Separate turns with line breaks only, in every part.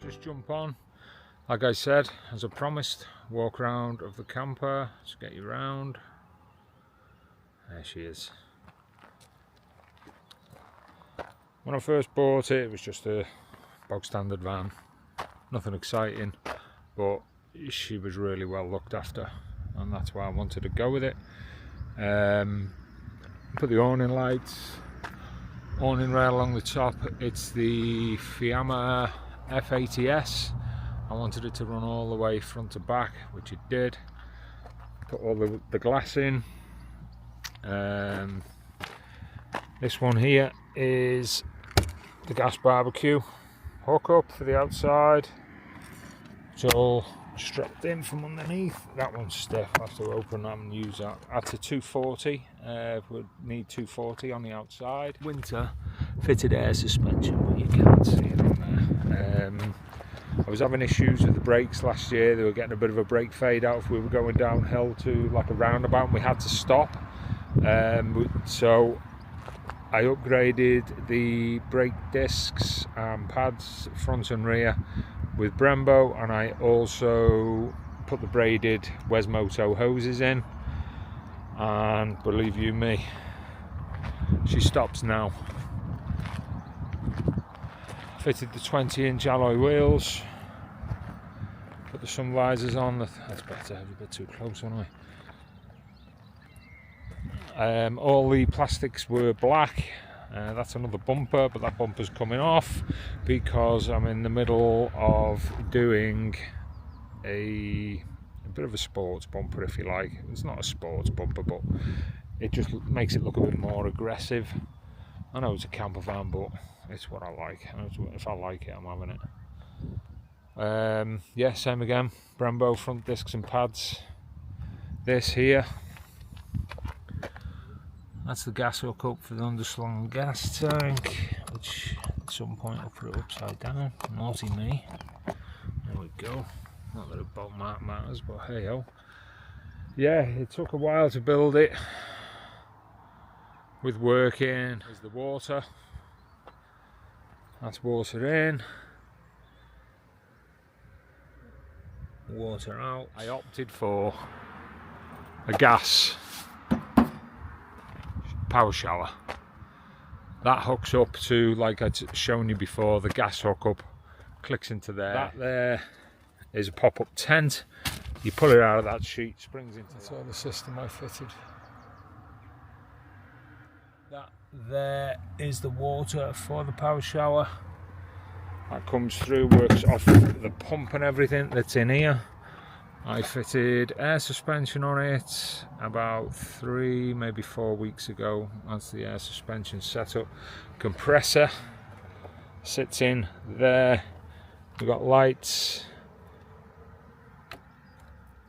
just jump on. Like I said, as I promised, walk around of the camper. Let's get you round. There she is. When I first bought it, it was just a bog standard van. Nothing exciting, but she was really well looked after, and that's why I wanted to go with it. Put the awning lights, awning rail along the top. It's the Fiamma F80S. I wanted it to run all the way front to back, which it did. Put all the glass in. This one here is the gas barbecue hookup for the outside. It's all strapped in from underneath. That one's stiff. I have to open that and use that. That's a 240. Would need 240 on the outside. Winter fitted air suspension, but you can't see it on there. I was having issues with the brakes last year. They were getting a bit of a brake fade out if we were going downhill to like a roundabout and we had to stop. So I upgraded the brake discs and pads front and rear with Brembo, and I also put the braided Wesmoto hoses in, and believe you me, she stops now. Fitted the 20-inch alloy wheels, put the sun visors on. That's better, I was a bit too close, wasn't I? All the plastics were black. That's another bumper, but that bumper's coming off because I'm in the middle of doing a bit of a sports bumper, if you like. It's not a sports bumper, but it just makes it look a bit more aggressive. I know it's a camper van, but it's what I like. If I like it, I'm having it. Yeah, same again. Brembo front discs and pads. This here, that's the gas hookup for the underslung gas tank, which at some point I'll put it upside down. Naughty me. There we go. Not that it matters, but hey ho. Yeah, it took a while to build it. With working, there's the water. That's water in. Water out. I opted for a gas power shower. That hooks up to, like I'd shown you before, the gas hookup clicks into there. That there is a pop-up tent. You pull it out of that sheet, springs into That's all the system I fitted. That there is the water for the power shower. That comes through, works off the pump and everything that's in here. I fitted air suspension on it about 3, maybe 4 weeks ago. That's the air suspension setup. Compressor sits in there. We've got lights,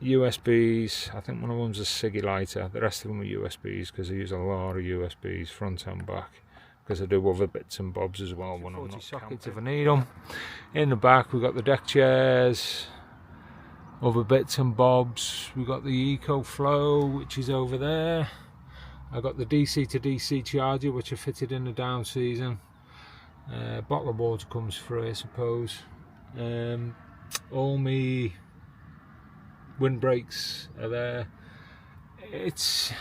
USBs. I think one of them's a Siggy lighter. The rest of them are USBs because I use a lot of USBs front and back, because I do other bits and bobs as well when I'm not sockets if I need them. In the back we've got the deck chairs, other bits and bobs. We've got the EcoFlow, which is over there. I've got the DC to DC charger, which I fitted in the down season. Bottle of water comes free, I suppose. All my windbreaks are there. It's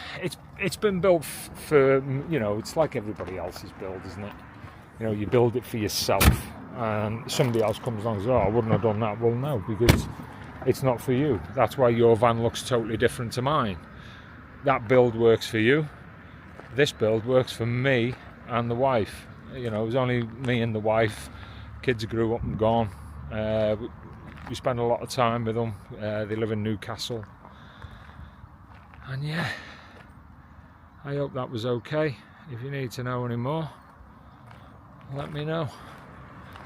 been built for, you know, it's like everybody else's build, isn't it? You know, you build it for yourself, and somebody else comes along and says, oh, I wouldn't have done that. Well, no, because it's not for you. That's why your van looks totally different to mine. That build works for you. This build works for me and the wife. You know, it was only me and the wife. Kids grew up and gone. We spend a lot of time with them. They live in Newcastle. And yeah, I hope that was okay. If you need to know any more, let me know.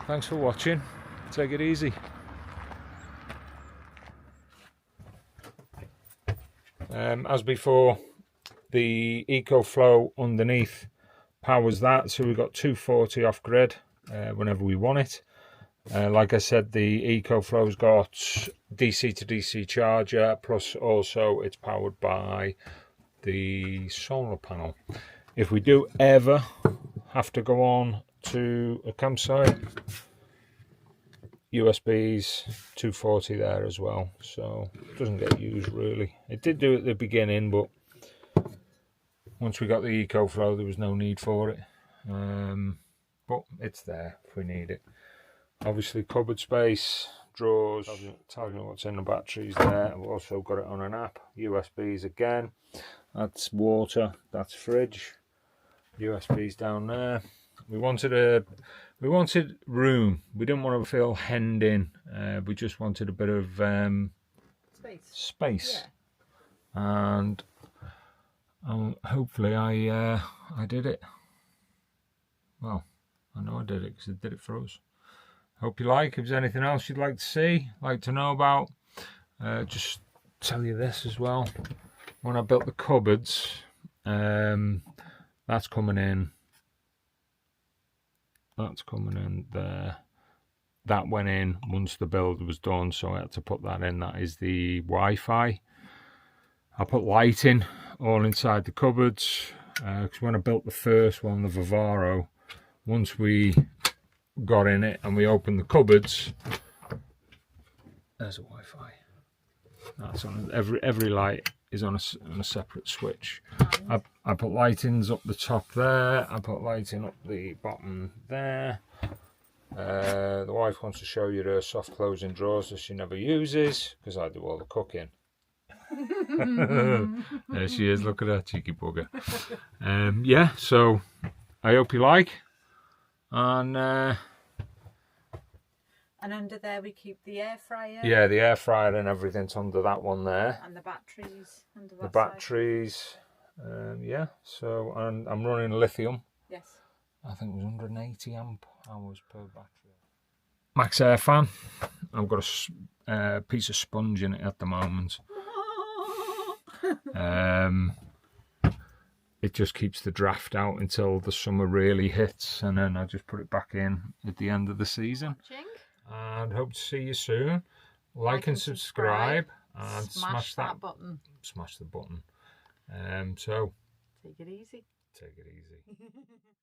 Thanks for watching. Take it easy. As before, the EcoFlow underneath powers that, so we've got 240 off grid whenever we want it. Like I said, the EcoFlow's got DC to DC charger, plus also it's powered by the solar panel. If we do ever have to go on to a campsite, USBs, 240 there as well, so it doesn't get used really. It did do at the beginning, but once we got the EcoFlow there was no need for it. But it's there if we need it. Obviously cupboard space, drawers, telling you what's in the batteries there. I've also got it on an app. USBs again, that's water, that's fridge. USBs down there. We wanted room. We didn't want to feel hemmed in. We just wanted a bit of space. Yeah. And hopefully I did it. Well, I know I did it because I did it for us. Hope you like. If there's anything else you'd like to see, like to know about, just tell you this as well. When I built the cupboards, that's coming in. That's coming in there. That went in once the build was done, so I had to put that in. That is the Wi-Fi. I put lighting all inside the cupboards because when I built the first one, the Vivaro, once we got in it and we opened the cupboards, there's a Wi-Fi. That's on every light is on a separate switch. I put lightings up the top there. I put lighting up the bottom there. The wife wants to show you her soft closing drawers that she never uses because I do all the cooking. There she is. Look at her cheeky bugger. Yeah, so I hope you like. And
under there we keep the air fryer.
Yeah, the air fryer and everything's under that one there.
And the batteries under that
The batteries. Yeah, so and I'm running lithium.
Yes.
I think it was 180 amp hours per battery. Max air fan. I've got a piece of sponge in it at the moment. It just keeps the draft out until the summer really hits, and then I just put it back in at the end of the season. And hope to see you soon. Like and subscribe and smash that button. Smash the button. So
take it easy.
Take it easy.